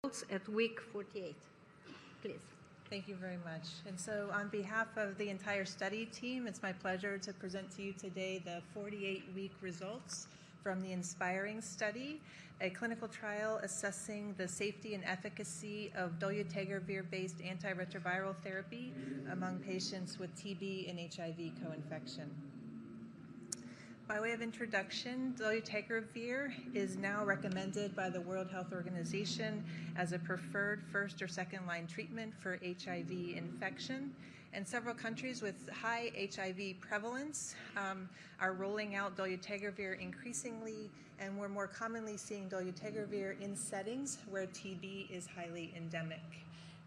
At week 48. Please. Thank you very much. And so on behalf of the entire study team, it's my pleasure to present to you today the 48-week results from the INSPIRING study, a clinical trial assessing the safety and efficacy of dolutegravir-based antiretroviral therapy among patients with TB and HIV co-infection. By way of introduction, dolutegravir is now recommended by the World Health Organization as a preferred first or second line treatment for HIV infection. And several countries with high HIV prevalence are rolling out dolutegravir increasingly, and we're more commonly seeing dolutegravir in settings where TB is highly endemic.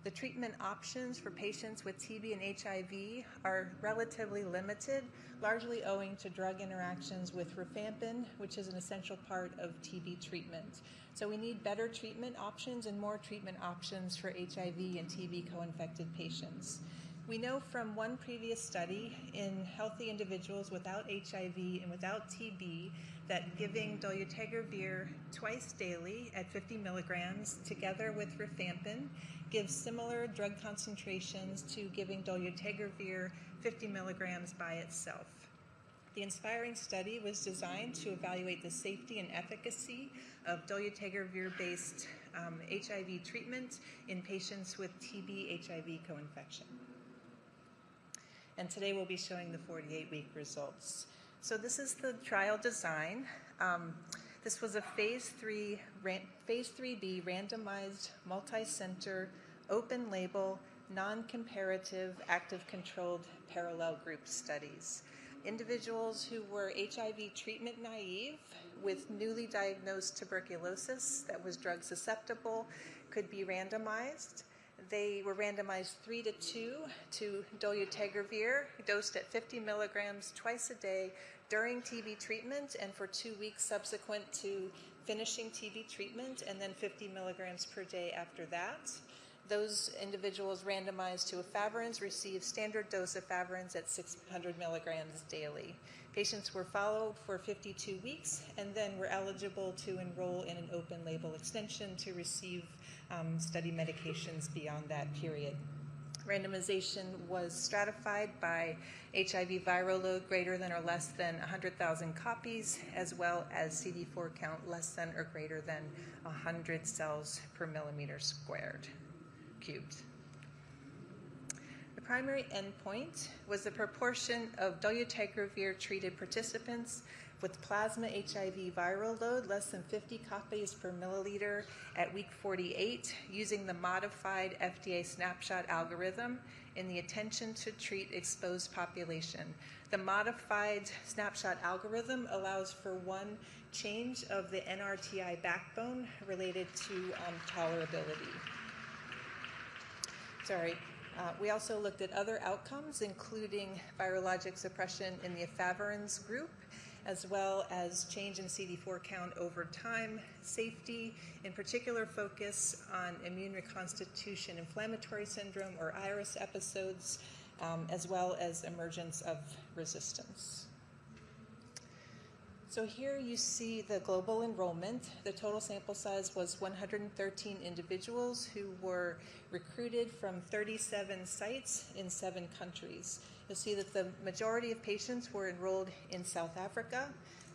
The treatment options for patients with TB and HIV are relatively limited, largely owing to drug interactions with rifampin, which is an essential part of TB treatment. So we need better treatment options and more treatment options for HIV and TB co-infected patients. We know from one previous study in healthy individuals without HIV and without TB that giving dolutegravir twice daily at 50 milligrams together with rifampin gives similar drug concentrations to giving dolutegravir 50 milligrams by itself. The INSPIRING study was designed to evaluate the safety and efficacy of dolutegravir-based HIV treatment in patients with TB-HIV co-infection. And today we'll be showing the 48-week results. So this is the trial design. This was a phase 3B randomized, multi-center, open-label, non-comparative, active-controlled parallel group studies. Individuals who were HIV treatment naive with newly diagnosed tuberculosis that was drug susceptible could be randomized. They were randomized 3-2 to dolutegravir, dosed at 50 milligrams twice a day during TB treatment and for 2 weeks subsequent to finishing TB treatment, and then 50 milligrams per day after that. Those individuals randomized to efavirenz received standard dose of efavirenz at 600 milligrams daily. Patients were followed for 52 weeks and then were eligible to enroll in an open label extension to receive study medications beyond that period. Randomization was stratified by HIV viral load greater than or less than 100,000 copies, as well as CD4 count less than or greater than 100 cells per millimeter squared, cubed. The primary endpoint was the proportion of dolutegravir treated participants with plasma HIV viral load less than 50 copies per milliliter at week 48 using the modified FDA snapshot algorithm in the attention to treat exposed population. The modified snapshot algorithm allows for one change of the NRTI backbone related to tolerability. We also looked at other outcomes, including virologic suppression in the efavirenz group, as well as change in CD4 count over time, safety, in particular focus on immune reconstitution inflammatory syndrome or IRIS episodes, as well as emergence of resistance. So here you see the global enrollment. The total sample size was 113 individuals who were recruited from 37 sites in 7 countries. You'll see that the majority of patients were enrolled in South Africa.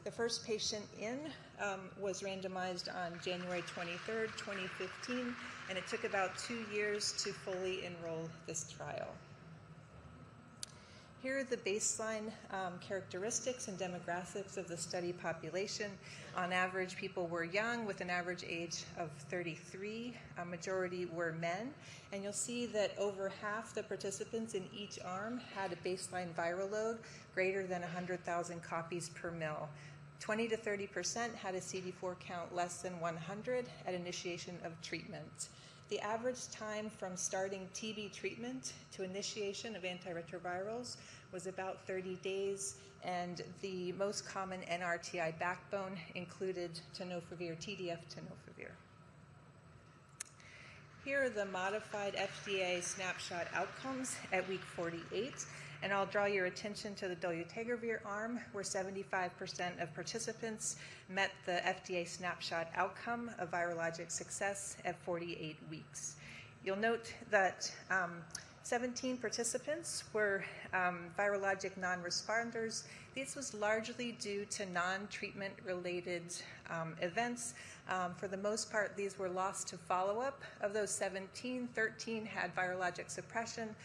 The first patient in was randomized on January 23rd, 2015, and it took about 2 years to fully enroll this trial. Here are the baseline characteristics and demographics of the study population. On average, people were young with an average age of 33. A majority were men. And you'll see that over half the participants in each arm had a baseline viral load greater than 100,000 copies per mil. 20 to 30% had a CD4 count less than 100 at initiation of treatment. The average time from starting TB treatment to initiation of antiretrovirals was about 30 days, and the most common NRTI backbone included tenofovir, TDF tenofovir. Here are the modified FDA snapshot outcomes at week 48. And I'll draw your attention to the dolutegravir arm, where 75% of participants met the FDA snapshot outcome of virologic success at 48 weeks. You'll note that 17 participants were virologic non-responders. This was largely due to non-treatment related events. For the most part, these were lost to follow-up. Of those 17, 13 had virologic suppression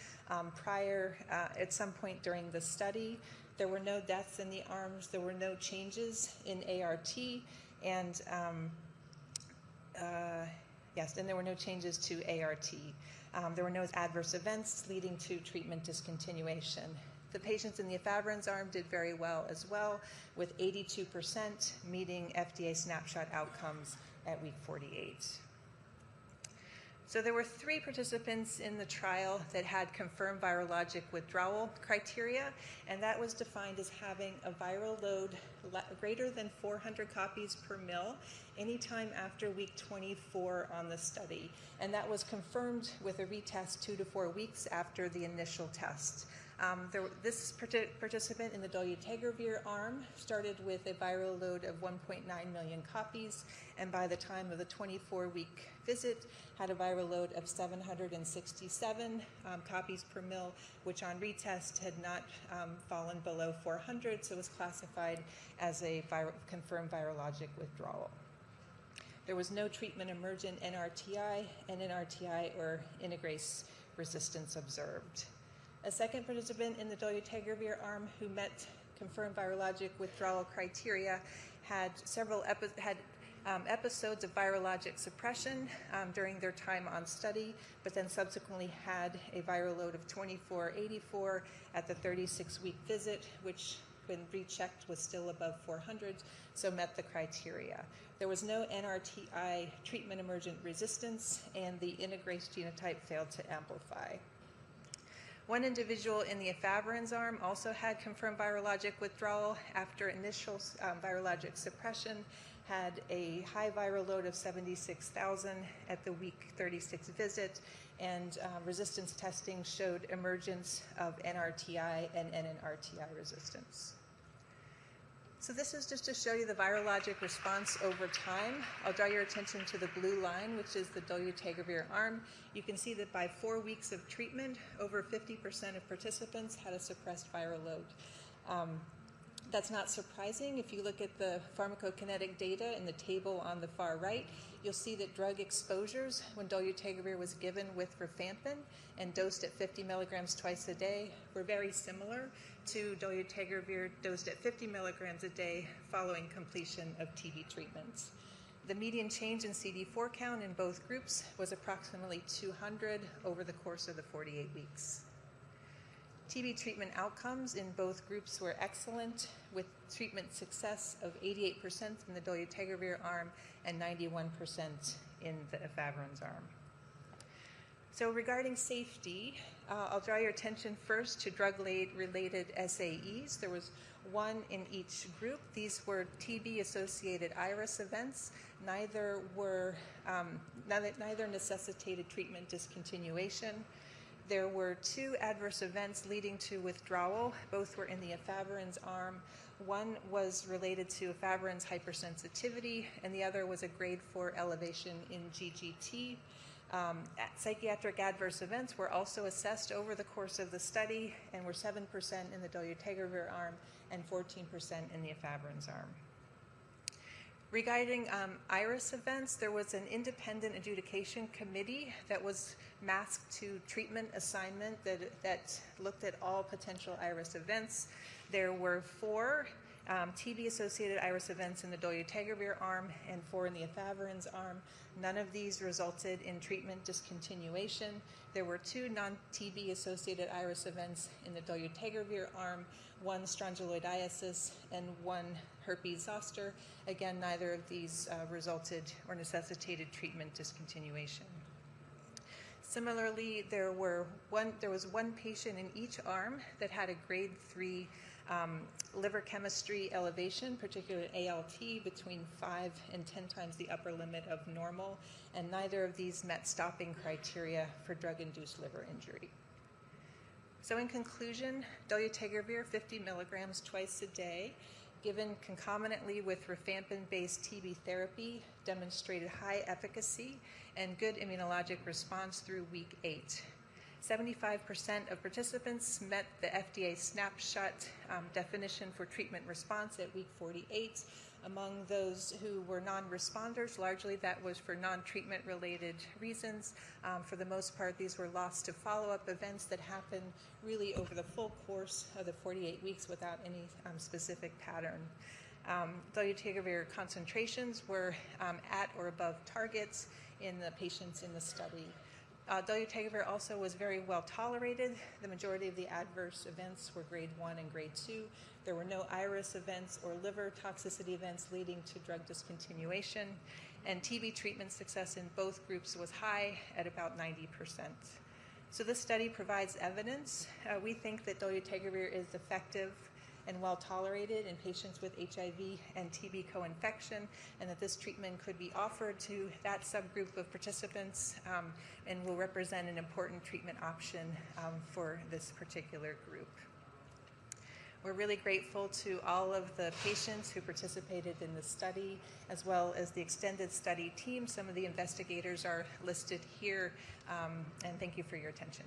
prior at some point during the study. There were no deaths in the arms. There were no changes in ART, and and there were no changes to ART. There were no adverse events leading to treatment discontinuation. The patients in the efavirenz arm did very well as well, with 82% meeting FDA snapshot outcomes at week 48. So there were 3 participants in the trial that had confirmed virologic withdrawal criteria, and that was defined as having a viral load greater than 400 copies per mil anytime after week 24 on the study. And that was confirmed with a retest 2 to 4 weeks after the initial test. This participant in the dolutegravir arm started with a viral load of 1.9 million copies, and by the time of the 24-week visit had a viral load of 767 copies per mil, which on retest had not fallen below 400, so was classified as a confirmed virologic withdrawal. There was no treatment-emergent NRTI and NRTI or integrase resistance observed. A second participant in the dolutegravir arm who met confirmed virologic withdrawal criteria had several episodes of virologic suppression during their time on study, but then subsequently had a viral load of 2484 at the 36-week visit, which when rechecked was still above 400, so met the criteria. There was no NRTI treatment-emergent resistance, and the integrase genotype failed to amplify. One individual in the efavirenz arm also had confirmed virologic withdrawal after initial virologic suppression, had a high viral load of 76,000 at the week 36 visit, and resistance testing showed emergence of NRTI and NNRTI resistance. So this is just to show you the virologic response over time. I'll draw your attention to the blue line, which is the dolutegravir arm. You can see that by 4 weeks of treatment, over 50% of participants had a suppressed viral load. That's not surprising. If you look at the pharmacokinetic data in the table on the far right, you'll see that drug exposures when dolutegravir was given with rifampin and dosed at 50 milligrams twice a day were very similar to dolutegravir dosed at 50 milligrams a day following completion of TB treatments. The median change in CD4 count in both groups was approximately 200 over the course of the 48 weeks. TB treatment outcomes in both groups were excellent, with treatment success of 88% in the dolutegravir arm and 91% in the efavirenz arm. So regarding safety, I'll draw your attention first to drug-related SAEs. There was 1 in each group. These were TB-associated iris events. Neither necessitated treatment discontinuation. There were 2 adverse events leading to withdrawal. Both were in the efavirenz arm. One was related to efavirenz hypersensitivity, and the other was a grade 4 elevation in GGT. Psychiatric adverse events were also assessed over the course of the study and were 7% in the dolutegravir arm and 14% in the efavirenz arm. Regarding iris events, there was an independent adjudication committee that was masked to treatment assignment that looked at all potential iris events. There were 4 TB-associated iris events in the dolutegravir arm and 4 in the efavirenz arm. None of these resulted in treatment discontinuation. There were 2 non-TB-associated iris events in the dolutegravir arm, 1 strongyloidiasis and 1 herpes zoster. Again, neither of these resulted or necessitated treatment discontinuation. Similarly, there was 1 patient in each arm that had a grade 3 liver chemistry elevation, particularly ALT, between 5 and 10 times the upper limit of normal, and neither of these met stopping criteria for drug-induced liver injury. So in conclusion, dolutegravir 50 milligrams twice a day, given concomitantly with rifampin-based TB therapy, demonstrated high efficacy and good immunologic response through week 8. 75% of participants met the FDA snapshot definition for treatment response at week 48. Among those who were non-responders, largely that was for non-treatment related reasons. For the most part, these were lost to follow-up events that happened really over the full course of the 48 weeks without any specific pattern. Dolutegravir concentrations were at or above targets in the patients in the study. Dolutegravir also was very well tolerated. The majority of the adverse events were grade 1 and grade 2. There were no iris events or liver toxicity events leading to drug discontinuation, and TB treatment success in both groups was high at about 90%. So this study provides evidence. We think that dolutegravir is effective and well tolerated in patients with HIV and TB co-infection, and that this treatment could be offered to that subgroup of participants and will represent an important treatment option for this particular group. We're really grateful to all of the patients who participated in the study, as well as the extended study team. Some of the investigators are listed here, and thank you for your attention.